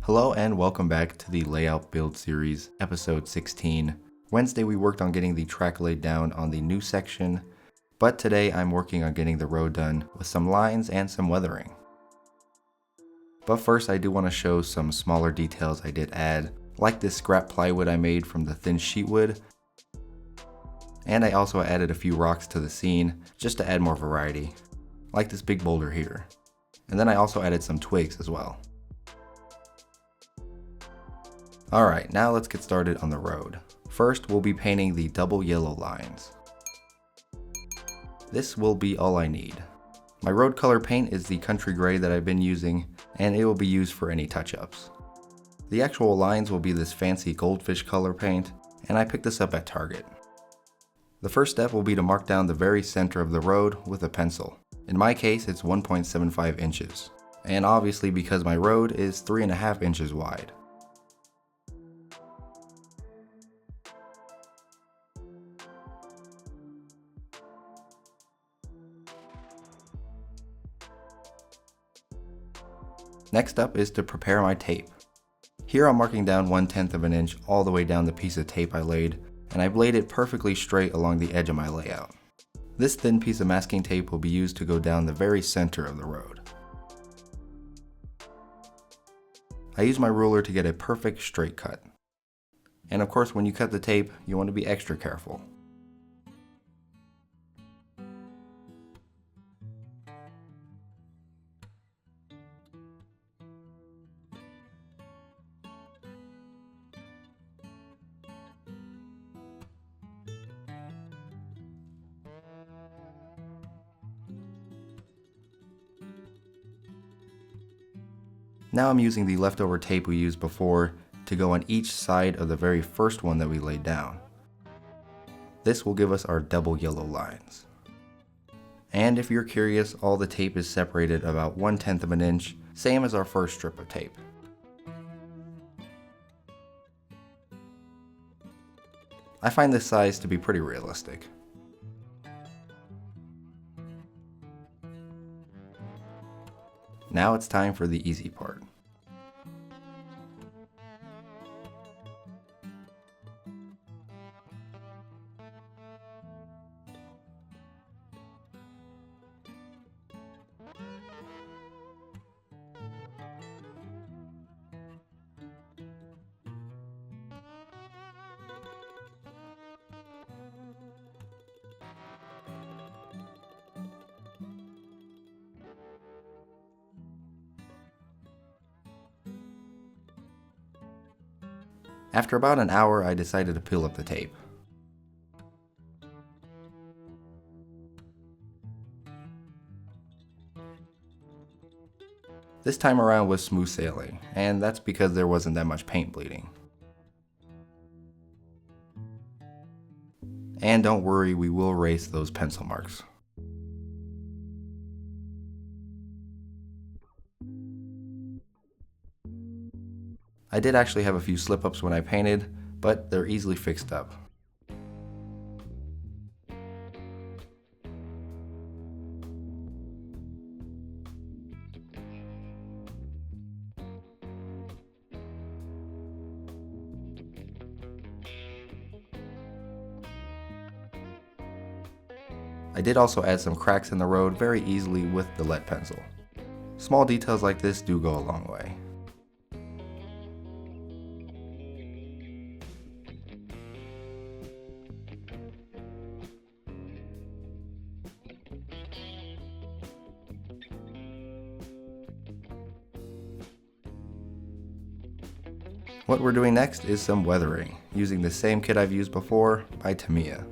Hello and welcome back to the Layout Build Series, episode 16. Wednesday we worked on getting the track laid down on the new section, but today I'm working on getting the road done with some lines and some weathering. But first I do want to show some smaller details I did add, like this scrap plywood I made from the thin sheet wood, and I also added a few rocks to the scene just to add more variety, like this big boulder here. And then I also added some twigs as well. Alright, now let's get started on the road. First, we'll be painting the double yellow lines. This will be all I need. My road color paint is the country gray that I've been using, and it will be used for any touch-ups. The actual lines will be this fancy goldfish color paint, and I picked this up at Target. The first step will be to mark down the very center of the road with a pencil. In my case, it's 1.75 inches, and obviously because my road is 3.5 inches wide. Next up is to prepare my tape. Here I'm marking down 1/10 of an inch all the way down the piece of tape I laid, and I've laid it perfectly straight along the edge of my layout. This thin piece of masking tape will be used to go down the very center of the road. I use my ruler to get a perfect straight cut. And of course when you cut the tape, you want to be extra careful. Now I'm using the leftover tape we used before to go on each side of the very first one that we laid down. This will give us our double yellow lines. And if you're curious, all the tape is separated about 1/10 of an inch, same as our first strip of tape. I find this size to be pretty realistic. Now it's time for the easy part. After about an hour, I decided to peel up the tape. This time around was smooth sailing, and that's because there wasn't that much paint bleeding. And don't worry, we will erase those pencil marks. I did actually have a few slip-ups when I painted, but they're easily fixed up. I did also add some cracks in the road very easily with the lead pencil. Small details like this do go a long way. What we're doing next is some weathering, using the same kit I've used before by Tamiya.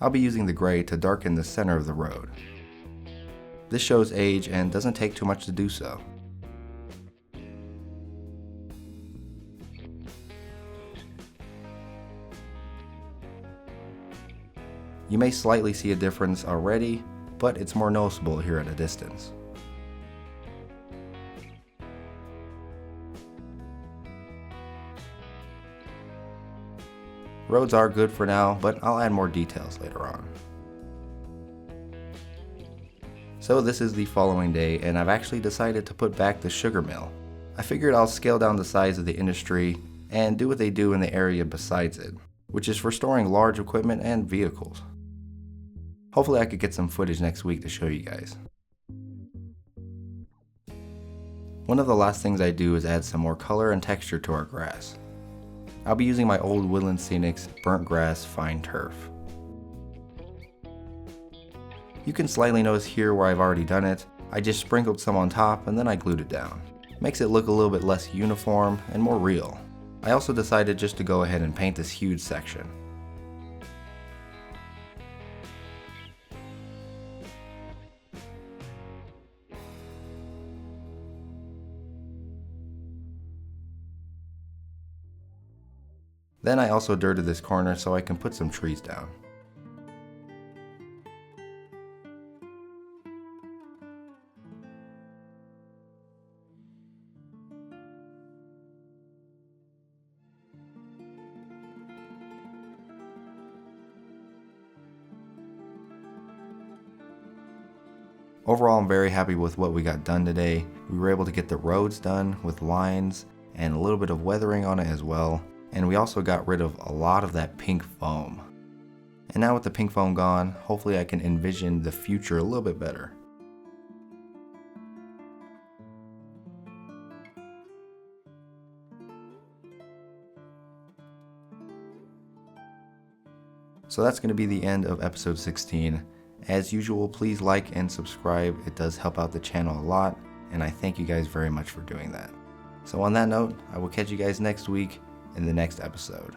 I'll be using the gray to darken the center of the road. This shows age and doesn't take too much to do so. You may slightly see a difference already, but it's more noticeable here at a distance. Roads are good for now, but I'll add more details later on. So this is the following day, and I've actually decided to put back the sugar mill. I figured I'll scale down the size of the industry and do what they do in the area besides it, which is for storing large equipment and vehicles. Hopefully I could get some footage next week to show you guys. One of the last things I do is add some more color and texture to our grass. I'll be using my old Woodland Scenics Burnt Grass Fine Turf. You can slightly notice here where I've already done it. I just sprinkled some on top and then I glued it down. Makes it look a little bit less uniform and more real. I also decided just to go ahead and paint this huge section. Then I also dirted this corner so I can put some trees down. Overall, I'm very happy with what we got done today. We were able to get the roads done with lines and a little bit of weathering on it as well. And we also got rid of a lot of that pink foam. And now with the pink foam gone, hopefully I can envision the future a little bit better. So that's going to be the end of episode 16. As usual, please like and subscribe. It does help out the channel a lot, and I thank you guys very much for doing that. So on that note, I will catch you guys next week in the next episode.